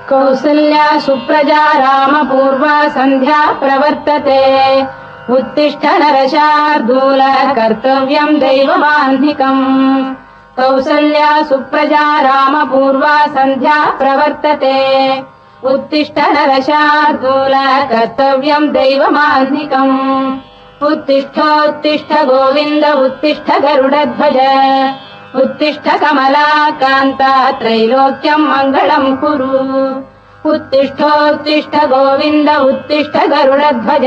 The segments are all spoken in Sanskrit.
कौसल्या सुप्रजा रामपूर्वा सन्ध्या प्रवर्तते उत्तिष्ठ नरशार्दूल कर्तव्यम् दैवमाह्निकम् कौसल्या सुप्रजा रामपूर्वा सन्ध्या प्रवर्तते उत्तिष्ठ नरशार्दूल कर्तव्यम् दैवमाह्निकम् उत्तिष्ठोत्तिष्ठ गोविन्द उत्तिष्ठ गरुडध्वज उत्तिष्ठ कमलाकान्ता त्रैलोक्यम् मङ्गलम् कुरु उत्तिष्ठोत्तिष्ठ गोविन्द उत्तिष्ठ गरुडध्वज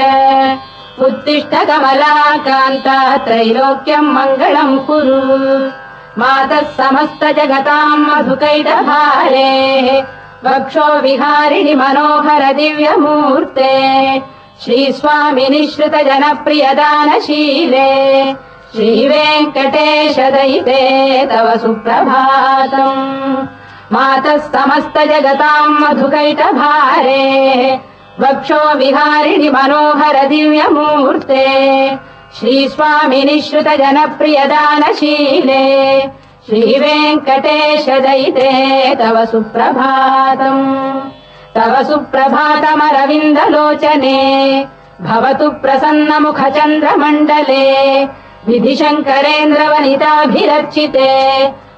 उत्तिष्ठ कमलाकान्ता त्रैलोक्यम् मङ्गलम् कुरु मातः समस्त जगताम् मधुकैटभारे वक्षो विहारिणि मनोहर दिव्यमूर्ते श्रीस्वामिनि श्रुत जनप्रियदानशीले श्रीवेङ्कटेश दयिते तव सुप्रभातम् मातः समस्त जगताम् मधुकैटभारे वक्षो विहारिणि मनोहर दिव्यमूर्ते श्रीस्वामिनि श्रुत जनप्रियदानशीले श्रीवेङ्कटेश दयिते तव सुप्रभातम् तव सुप्रभातमरविन्दलोचने भवतु प्रसन्नमुखचन्द्रमण्डले विधिशङ्करेन्द्रवनिताभिरर्चिते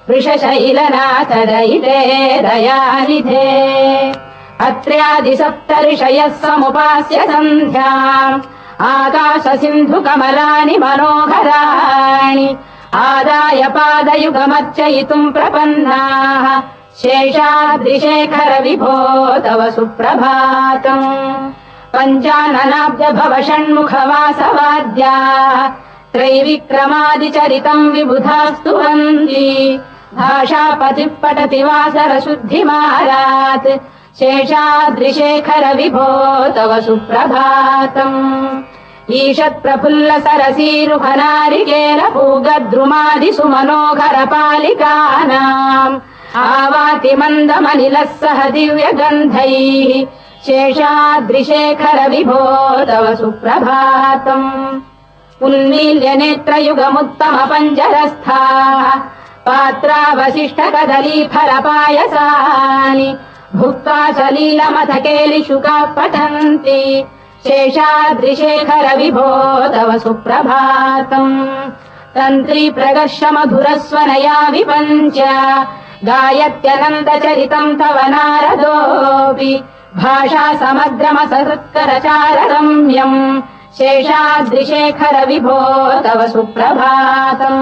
वृषशैलनाथ दयिते दयानिधे अत्र्यादिसप्तऋषयः समुपास्य सन्ध्याम् आकाश सिन्धु कमलानि मनोहराणि आदाय पादयुगमर्चयितुम् प्रपन्नाः शेषाद्रिशेखर विभो तव सुप्रभातम् पञ्चाननाब्ज भव षण्मुखवासवाद्याः त्रैविक्रमादिचरितम् विबुधास्तु वन्ति भाषापतिः पठति वासर शुद्धिमारात् शेषाद्रिशेखर विभो तव सुप्रभातम् ईषत्प्रफुल्ल सरसीरुहनारिकेल पूगद्रुमादिषु मनोहर पालिकानाम् आवाति मन्दमनिलः सह दिव्यगन्धैः शेषाद्रिशेखर विभो तव सुप्रभातम् उन्मील्य नेत्रयुगमुत्तम पञ्जरस्थाः पात्रावशिष्ट कदलीफलपायसानि भुक्त्वा सलीलमथ केलिशुकाः पठन्ति शेषाद्रिशेखर विभो तव सुप्रभातम् तन्त्री प्रगर्ष मधुरस्वनया विपञ्च गायत्यनन्दचरितम् तव नारदोऽपि भाषा समग्रमसत्करचाररम्यम् शेषाद्रिशेखर विभो तव सुप्रभातम्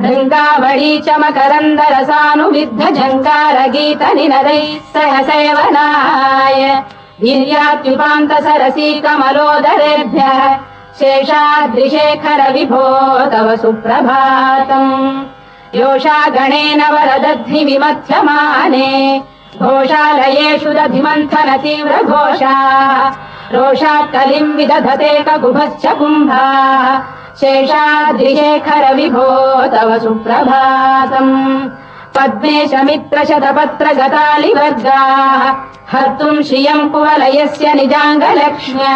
भृङ्गावळी च मकरन्दरसानुविद्ध जङ्गार गीत निनदैः सह सेवनाय वीर्यात्युपान्त सरसी कमलोदरेभ्यः शेषाद्रिशेखर विभो तव सुप्रभातम् योषा गणेन वरदध्नि विमथ्यमाने घोषालयेषु दधिमन्थन तीव्र घोषाः रोषात् कलिम् विदधते ककुभश्च कुम्भाः शेषाद्रिशेखर विभो तव सुप्रभातम् पद्मेश मित्र शतपत्र गतालिवर्गाः हर्तुम् श्रियम् कुवलयस्य निजाङ्गलक्ष्म्या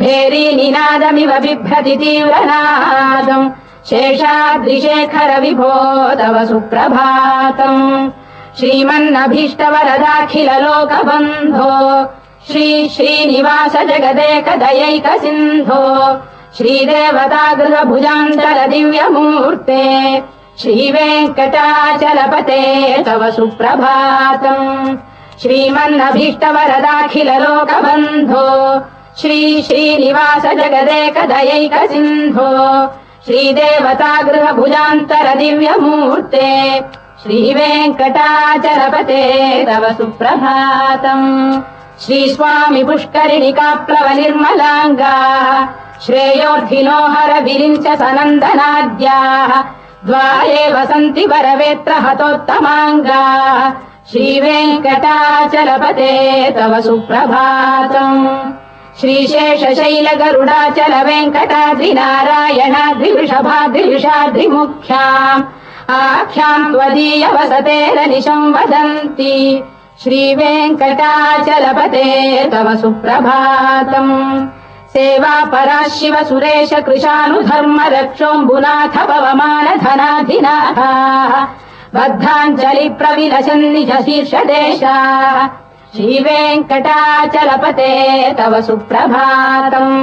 भेरी निनादमिव बिभ्रति तीव्रनादम् शेषाद्रिशेखर विभो तव सुप्रभातम् श्रीमन्नभीष्टवरदाखिल लोकबन्धो श्री श्रीनिवास जगदेक दयैक सिन्धो श्रीदेवतागृह भुजान्तल दिव्यमूर्ते श्रीवेङ्कटाचलपते तव सुप्रभातम् श्रीमन्नभीष्टवरदाखिल लोकबन्धो श्री श्रीनिवास जगदेक दयैक सिन्धो श्रीदेवतागृह भुजान्तर दिव्यमूर्ते श्रीवेङ्कटाचलपते तव सुप्रभातम् श्रीस्वामि पुष्करिणिकाप्लव निर्मलाङ्गाः श्रेयोर्धिनो हर विरिञ्च सनन्दनाद्याः द्वारे वसन्ति वरवेत्र हतोत्तमाङ्गाः श्रीवेङ्कटाचलपते तव सुप्रभातम् श्रीशेषशैल गरुडाचल वेङ्कटाद्रिनारायणाद्रिवृषभाद्रिवृषाद्रिमुख्याम् आख्याम् त्वदीय वसतेरनिशम् वदन्ति श्रीवेङ्कटाचलपते तव सुप्रभातम् सेवा परा शिव सुरेश कृशानुधर्म रक्षोऽम्बुनाथ पवमान धनाधिनाथाः बद्धाञ्जलि प्रविलसन् निज शीर्षदेशाः श्रीवेङ्कटाचलपते तव सुप्रभातम्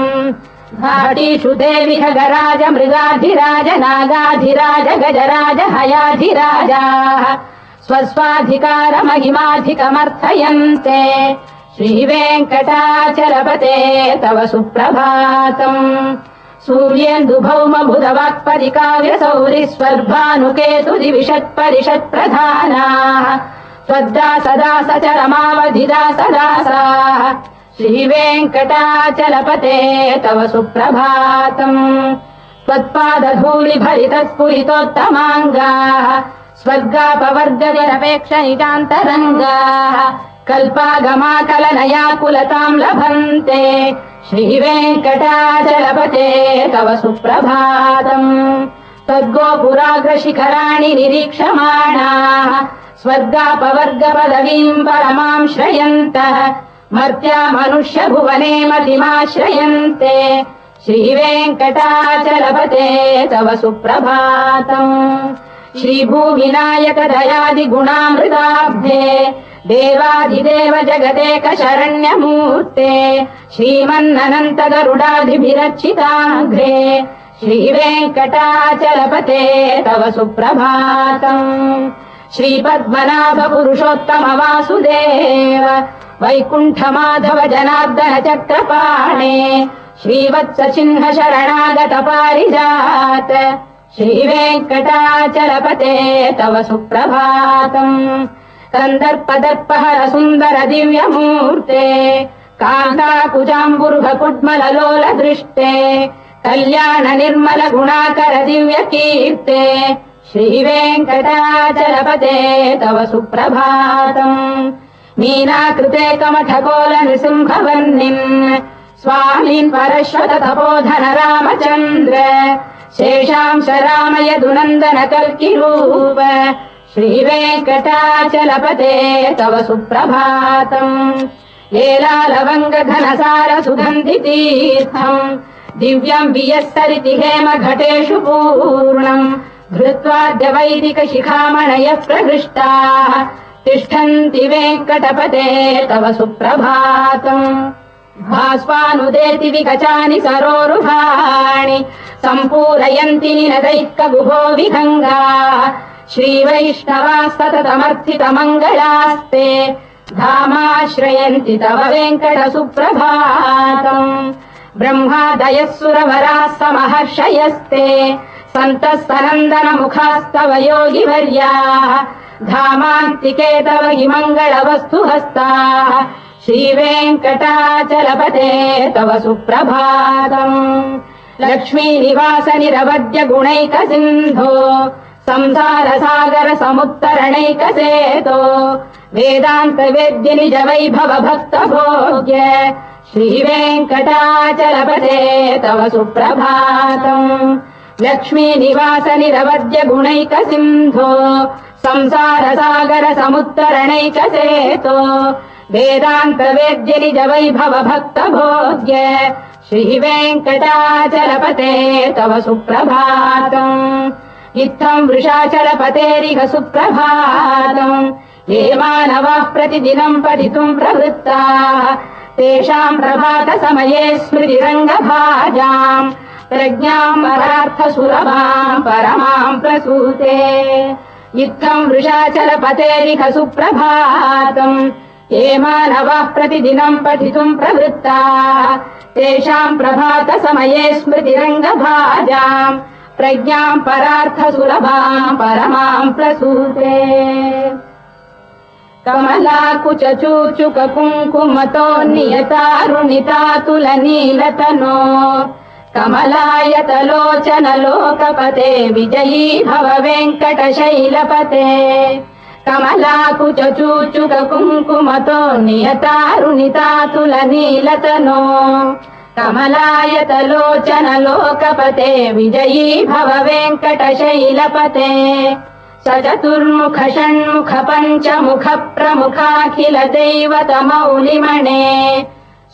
घाटीषु देवि खगराज मृगाधिराज नागाधिराज गजराज हयाधिराजाः स्वस्वाधिकार महिमाधिकमर्थयन्ते श्रीवेङ्कटाचलपते तव सुप्रभातम् सूर्येन्दुभौम बुधवाक्परिकाव्यसौरिस्वर्भानुकेतु दिविषत्परिषत्प्रधानाः त्वद्दासदासचरमावधिदासदासाः श्रीवेङ्कटाचलपते तव सुप्रभातम् त्वत्पादधूलिभरितस्फुरितोत्तमाङ्गाः स्वर्गापवर्गनिरपेक्ष निजान्तरङ्गाः कल्पागमाकलनयाकुलताम् लभन्ते श्रीवेङ्कटाचलपते तव सुप्रभातम् त्वद्गोपुराग्रशिखराणि निरीक्षमाणाः स्वर्गापवर्गपदवीम् परमाम् श्रयन्तः मर्त्या मनुष्य भुवने मतिमाश्रयन्ते श्रीवेङ्कटाचलपते तव सुप्रभातम् श्रीभूविनायक दयादिगुणामृताब्धे देवादिदेव जगदेक शरण्यमूर्ते श्रीमन्ननन्त गरुडाधिभिरर्चिताग्रे श्रीवेङ्कटाचलपते तव सुप्रभातम् श्रीपद्मनाभ पुरुषोत्तम वासुदेव वैकुण्ठ माधव जनार्दन चक्रपाणे श्रीवत्स चिह्न शरणागत पारिजात श्रीवेङ्कटाचलपते तव सुप्रभातम् कन्दर्पदर्पहर सुन्दर दिव्यमूर्ते कान्ताकुजाम्बुरुह कुड्मल लोल दृष्टे कल्याण निर्मल गुणाकर दिव्य कीर्ते श्रीवेङ्कटाचलपते तव सुप्रभातम् मीनाकृते कमठकोल नृसिंहवर्णिन् स्वामीन् परश्वत तपोधन रामचन्द्र शेषांश रामय दुनन्दन कल्किरूप श्रीवेङ्कटाचलपते तव सुप्रभातम् लीलालवङ्ग घनसार सुगन्धि तीर्थम् दिव्यम् वियस्तरिति हेम घटेषु पूर्णम् धृत्वाद्य वैदिक शिखामणयः प्रहृष्टाः तिष्ठन्ति वेङ्कटपते तव सुप्रभातम् भास्वानुदेति विकचानि सरोरुहाणि सम्पूरयन्ति निनदैकगुहो विहङ्गाः श्रीवैष्णवास्ततमर्थितमङ्गलास्ते धामाश्रयन्ति तव वेङ्कट सुप्रभातम् ब्रह्मादयः सुरवराः समहर्षयस्ते सन्तः सनन्दन मुखास्तव योगिवर्याः धामान्तिके तव हि मङ्गलवस्तु हस्ताः श्रीवेङ्कटाचलपते तव सुप्रभातम् लक्ष्मीनिवास निरवद्य गुणैक सिन्धो संसार सागर समुत्तरणैक सेतो वेदान्त वेद्य निज वैभव भक्त भोग्य श्रीवेङ्कटाचलपते तव सुप्रभातम् लक्ष्मीनिवास निरवद्य गुणैक सिन्धो संसार सागर समुत्तरणैक सेतो वेदान्त वेद्य निज वैभव भक्त भोग्य श्रीवेङ्कटाचलपते तव सुप्रभातम् इत्थम् वृषाचलपतेरिह सुप्रभातम् ये मानवाः प्रतिदिनम् पठितुम् प्रवृत्ताः तेषाम् प्रभात समये स्मृतिरङ्गभाजाम् प्रज्ञाम् परार्थसुलभाम् परमाम् प्रसूते इत्थम् वृषाचलपतेरिह सुप्रभातम् ये मानवाः प्रतिदिनम् पठितुम् प्रवृत्ताः तेषाम् प्रभात समये स्मृतिरङ्गभाजाम् प्रज्ञाम् परार्थसुलभाम् परमाम् प्रसूते कमलाकुच चूचुक कुङ्कुमतो नियतारुणितातुलनीलतनो कमलायतलोचन लोकपते विजयी भव वेङ्कटशैलपते कमलाकुच चूचुक कुङ्कुमतो नियतारुणितातुलनीलतनो कमलायतलोचन लोकपते विजयी भव वेङ्कटशैलपते स चतुर्मुख षण्मुख पञ्चमुख प्रमुखाखिल दैवतमौलिमणे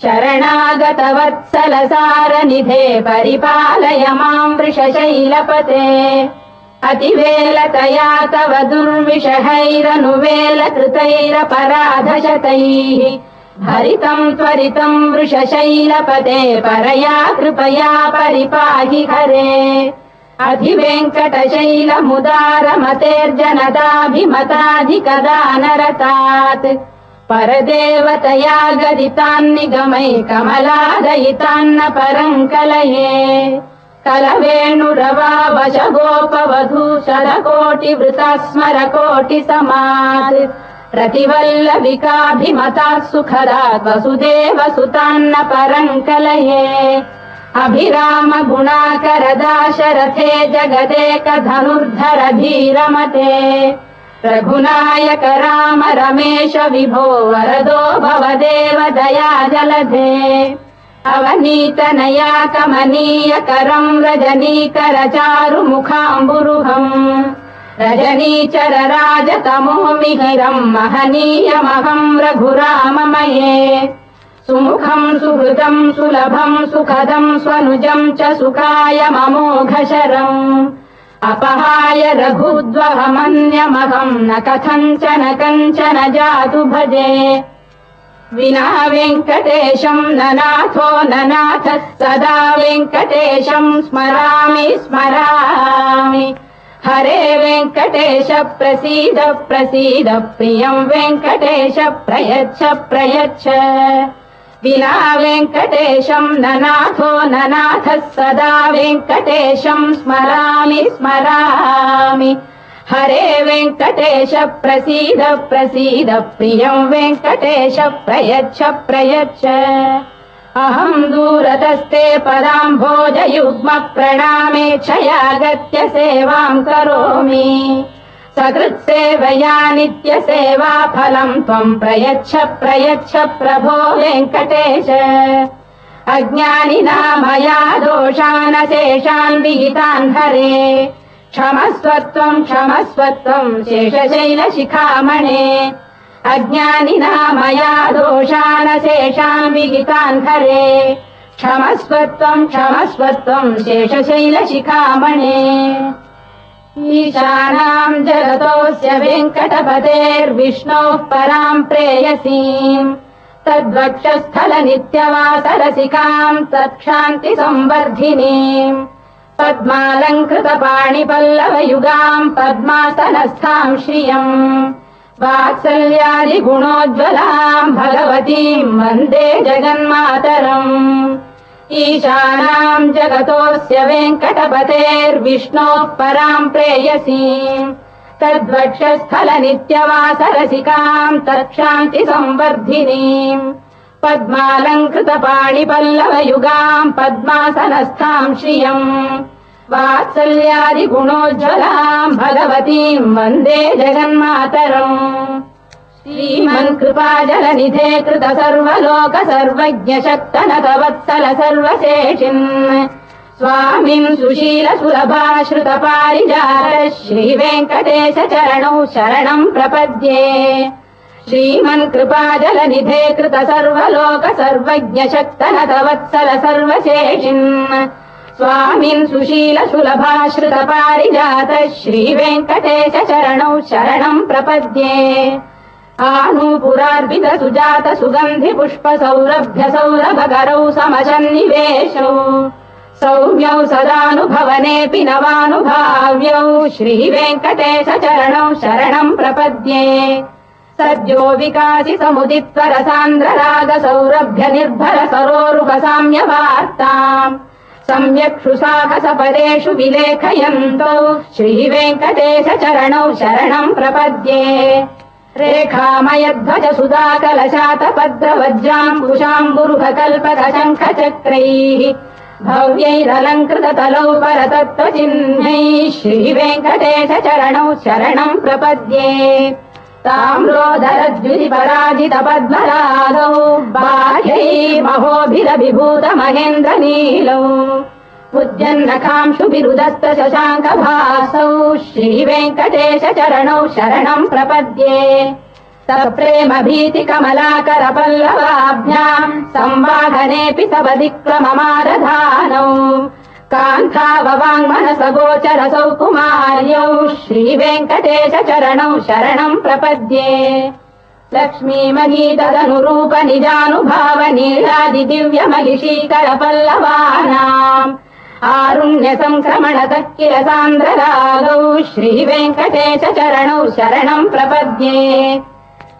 शरणागत वत्सल सारनिधे परिपालय माम् वृषशैलपते अतिवेलतया तव दुर्विषहैरनुवेलकृतैरपराधशतैः भरितम् त्वरितम् वृषशैलपते परया कृपया परिपाहि हरे अधिवेङ्कटशैलमुदारमतेर्जनताभिमताधिकदानरतात् परदेवतया गदितान्निगमै कमलादयितान्न परम् कलये कलवेणुरवावशगोपवधू शरकोटिवृता स्मरकोटिसमात् रतिवल्लविकाभिमताः सुखदात् वसुदेवसुतान्न परम् कलये अभिराम गुणाकरदाशरथे जगदेकधनुर्धर धीरमते रघुनायक राम रमेश विभो वरदो भवदेव दया जलधे अवनीतनया कमनीयकरम् रजनीकर चारुमुखाम्बुरुहम् रजनीचर राजतमो मिहिरम् महनीयमहम् रघुराममये सुमुखम् सुहृदम् सुलभम् सुखदम् स्वनुजम् च सुखाय ममोघशरम् अपहाय रघुद्वहमन्यमहम् न कथञ्चन कञ्चन जातु भजे विना वेङ्कटेशम् ननाथो ननाथः सदा वेङ्कटेशम् स्मरामि स्मरामि हरे वेङ्कटेश प्रसीद प्रसीद प्रियम् वेङ्कटेश प्रयच्छ प्रयच्छ विना वेङ्कटेशम् ननाथो ननाथः सदा वेङ्कटेशम् स्मरामि स्मरामि हरे वेङ्कटेश प्रसीद प्रसीद प्रियम् वेङ्कटेश प्रयच्छ प्रयच्छ अहम् दूरतस्ते पदाम्भोजयुग्म प्रणामेच्छयागत्य सेवाम् करोमि सकृत्सेवया नित्यसेवा फलम् त्वम् प्रयच्छ प्रयच्छ प्रभो वेङ्कटेश अज्ञानिना मया दोषानशेषान् विहितान् हरे क्षमस्वत्वम् शेषशैलशिखामणे अज्ञानिना मया दोषानशेषान् विहितान् हरे क्षमस्वत्वम् शेषशैलशिखामणे ईशानाम् जगतोऽस्य वेङ्कटपतेर्विष्णोः पराम् प्रेयसीम् तद्वक्षस्थल नित्यवासरसिकाम् तत्क्षान्तिसंवर्धिनीम् पद्मालङ्कृतपाणिपल्लवयुगाम् पद्मासनस्थाम् श्रियम् वात्सल्यादिगुणोज्ज्वलाम् भगवतीम् वन्दे जगन्मातरम् ईशानाम् जगतोऽस्य वेङ्कटपतेर्विष्णोः पराम् प्रेयसीम् तद्वक्षस्थल नित्यवासरसिकाम् तत्क्षान्तिसंवर्धिनीम् पद्मालङ्कृतपाणिपल्लवयुगाम् पद्मासनस्थाम् श्रियम् वात्सल्यादिगुणोज्ज्वलाम् भगवतीम् वन्दे जगन्मातरम् श्रीमन्कृपाजलनिधे कृत सर्वलोक सर्वज्ञ शक्तनतवत्सल सर्वशेषिन् स्वामिन् सुशील सुलभाश्रुत पारिजात श्रीवेङ्कटेश चरणौ शरणम् प्रपद्ये श्रीमन्कृपाजलनिधे कृत सर्वलोक सर्वज्ञ शक्तनतवत्सल सर्वशेषिन् स्वामिन् सुशील सुलभाश्रुत पारिजात श्रीवेङ्कटेश चरणौ शरणम् प्रपद्ये आनूपुरार्पित सुजात सुगन्धि पुष्प सौरभ्य सौरभकरौ समसन्निवेशौ सौम्यौ सदानुभवनेऽपि नवानुभाव्यौ श्रीवेङ्कटेश चरणौ शरणम् प्रपद्ये सद्यो विकासि समुदित्व रसान्द्र राग सौरभ्य निर्भर सरोरुपसाम्य वार्ताम् सम्यक्षु साहसपदेषु विलेखयन्तौ श्रीवेङ्कटेश चरणौ शरणम् प्रपद्ये रेखामयध्वज सुधाकलशातपद्रवज्राम्बुशाम्बुरुहकल्पक शङ्खचक्रैः भव्यैरलङ्कृततलौ परतत्त्वचिह्नैः श्रीवेङ्कटेश चरणौ शरणम् प्रपद्ये ताम्रोदरद्युतिपराजित पद्मरागौ बाह्यैर्महोभिरभिभूत महेन्द्रनीलौ उद्यन्नखांशुभिरुदत्त शशाङ्कभासौ श्रीवेङ्कटेश चरणौ शरणम् प्रपद्ये सप्रेम भीति कमलाकर पल्लवाभ्याम् संवाहनेऽपि सवदिक्रममारधानौ कान्थाववाङ्मनसगोचर सौकुमार्यौ श्रीवेङ्कटेश चरणौ शरणम् प्रपद्ये लक्ष्मीमहीतदनुरूप निजानुभाव नीलादि दिव्यमहिषीकर पल्लवानाम् आरुण्य संक्रमणतः किल सान्द्ररागौ श्रीवेङ्कटेश चरणौ शरणम् प्रपद्ये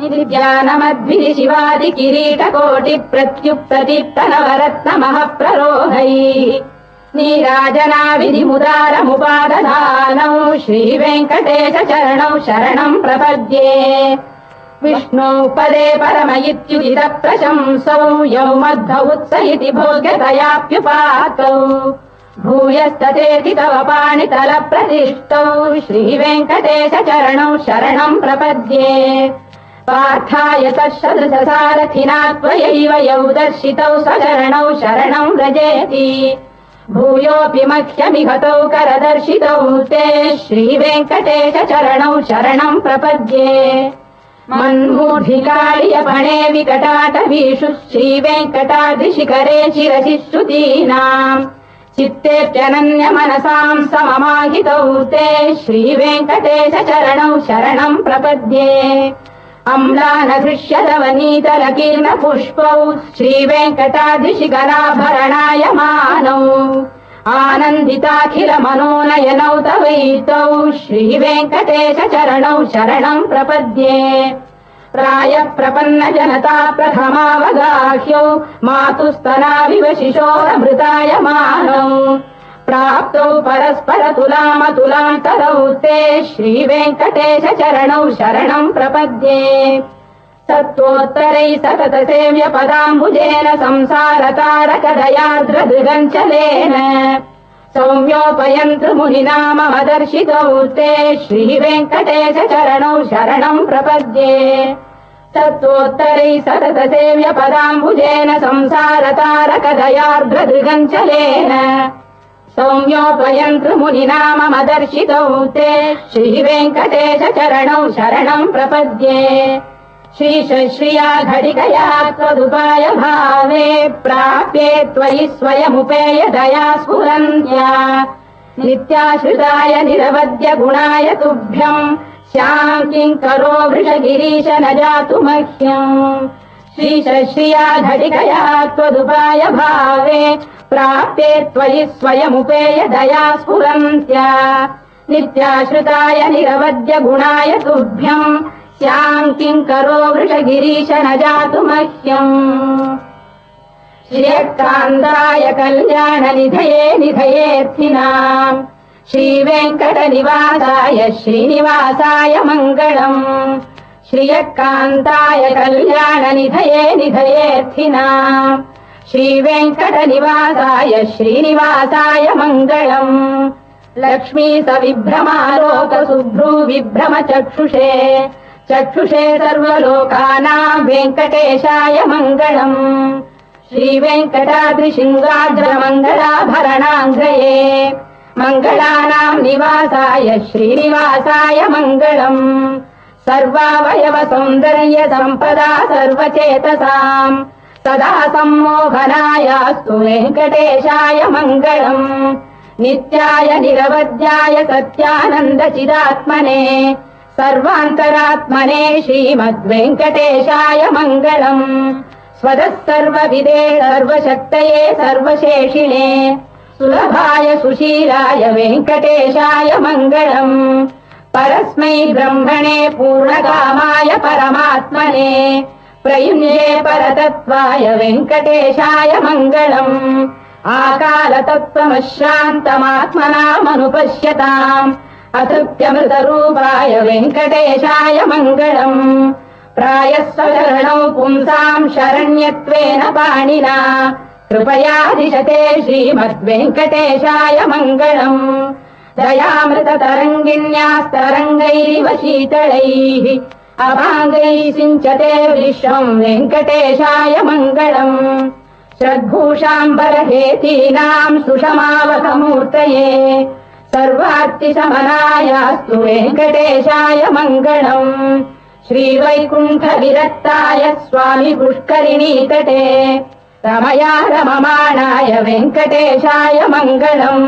नित्यानमद्भिः शिवादि किरीटकोटि प्रत्युत्प्रदीप्त नवरत्नमः प्ररोहैः नीराजनाविधिमुदारमुपादधानौ श्रीवेङ्कटेश चरणौ शरणम् प्रपद्ये विष्णौ पदे परम इत्युदित प्रशंसौ यौ मध्व उत्स इति भोग्यतयाप्युपातौ भूयस्ततेति तव पाणितल प्रतिष्ठौ श्रीवेङ्कटेश चरणौ शरणम् प्रपद्ये पार्थाय तत्सदृशसारथिना त्वयैव यौ दर्शितौ स्वचरणौ शरणम् व्रजेति भूयोऽपि मह्यमिहतौ करदर्शितौ ते श्रीवेङ्कटेश चरणौ शरणम् प्रपद्ये मन्मूढिकाळियपणे विकटाटवीषु श्रीवेङ्कटाद्रिशिखरे शिरसि श्रुतीनाम् चित्तेऽप्यनन्य मनसाम् सममाहितौ ते श्रीवेङ्कटेश चरणौ शरणम् प्रपद्ये अम्लानघृष्यलवनीतलकीर्ण पुष्पौ श्रीवेङ्कटाद्रिशिखराभरणायमानौ आनन्दिताखिल मनोनयनौ तवैतौ श्रीवेङ्कटेश चरणौ शरणम् प्रपद्ये प्रायः प्रपन्न जनता प्रथमावगाह्यौ मातुस्तनाविव शिशोरमृतायमानौ प्राप्तौ परस्पर तुलामतुलान्तरौ ते श्रीवेङ्कटेश चरणौ शरणम् प्रपद्ये सत्त्वोत्तरैः सतत सेव्य पदाम्बुजेन संसारतारकदयार्द्रदृगञ्चलेन सौम्योपयन्तृमुनिना मम दर्शितौ ते श्रीवेङ्कटेश चरणौ शरणम् प्रपद्ये सत्त्वोत्तरैः सतत सेव्य पदाम्बुजेन संसारतारकदयार्द्रदृगञ्चलेन सौम्योपयन्तृमुनिना मम दर्शितौ ते श्रीवेङ्कटेश चरणौ शरणम् प्रपद्ये श्रीया घटिकया त्वदुपाय भावे प्राप्ये त्वयि स्वयमुपेय दया स्फुरन्त्या नित्याश्रिताय निरवद्य गुणाय तुभ्यम् श्याम् किङ्करो वृषगिरीश न जातु मह्यम् श्रीया घटिकया त्वदुपाय भावे प्राप्ये त्वयि स्वयमुपेय दया स्फुरन्त्या नित्याश्रिताय निरवद्य गुणाय तुभ्यम् श्याम् किङ्करो वृषगिरीश न जातु मह्यम् श्रियकान्ताय कल्याणनिधये निधयेऽर्थिनाम् श्रीवेङ्कटनिवासाय श्रीनिवासाय मङ्गलम् श्रियकान्ताय कल्याणनिधये निधयेऽर्थिनाम् श्रीवेङ्कटनिवासाय श्रीनिवासाय मङ्गलम् लक्ष्मी सविभ्रमालोक सुभ्रू विभ्रम चक्षुषे सर्वलोकानाम् वेङ्कटेशाय मङ्गलम् श्रीवेङ्कटाद्रिशृङ्गाग्रमङ्गलाभरणाङ्ग्रये मङ्गलानाम् निवासाय श्रीनिवासाय मङ्गलम् सर्वावयव सौन्दर्य सम्पदा सर्वचेतसाम् सदा सम्मोहनायास्तु वेङ्कटेशाय मङ्गलम् नित्याय निरवध्याय सत्यानन्दचिदात्मने सर्वान्तरात्मने श्रीमद्वेङ्कटेशाय मङ्गलम् स्वतः सर्वविदे सर्वशक्तये सर्वशेषिणे सुलभाय सुशीलाय वेङ्कटेशाय मङ्गलम् परस्मै ब्रह्मणे पूर्णकामाय परमात्मने प्रयुञ्जे परतत्त्वाय वेङ्कटेशाय मङ्गलम् आकालतत्त्वमशान्तमात्मनामनुपश्यताम् अतृप्यमृतरूपाय वेङ्कटेशाय मङ्गलम् प्रायस्वचरणौ पुंसाम् शरण्यत्वेन पाणिना कृपया दिशते श्रीमद्वेङ्कटेशाय मङ्गलम् दयामृततरङ्गिण्यास्तरङ्गैरिव शीतलैः अभाङ्गैः सिञ्चते विश्वम् वेङ्कटेशाय मङ्गलम् श्रद्भूषाम्बरहेतीनाम् सुषमावकमूर्तये सर्वार्तिशमनायास्तु वेङ्कटेशाय मङ्गलम् श्रीवैकुण्ठविरक्ताय स्वामि पुष्करिणीतटे రమయా రమమాణాయ వెంకటేశాయ మంగళం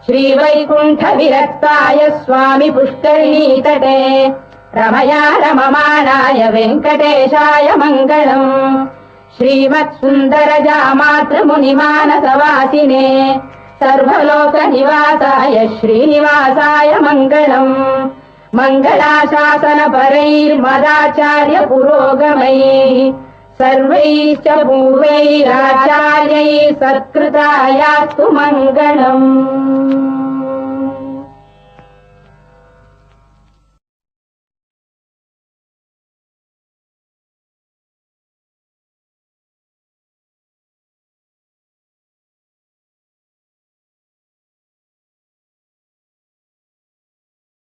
శ్రీవైకుంఠ విరక్తాయ స్వామి పుష్కరిణీతటే రమయా రమమాణాయ వెంకటేశాయ మంగళం శ్రీమత్సుందరజామాతృమునిమానసవాసినే సర్వలోక నివాసాయ శ్రీనివాసాయ మంగళం మంగళాశాసన పరైర్మదాచార్య పురోగమైః సర్వైశ్చ పూర్వైరాచార్యైः సత్కృతాయాస్తు మంగళం.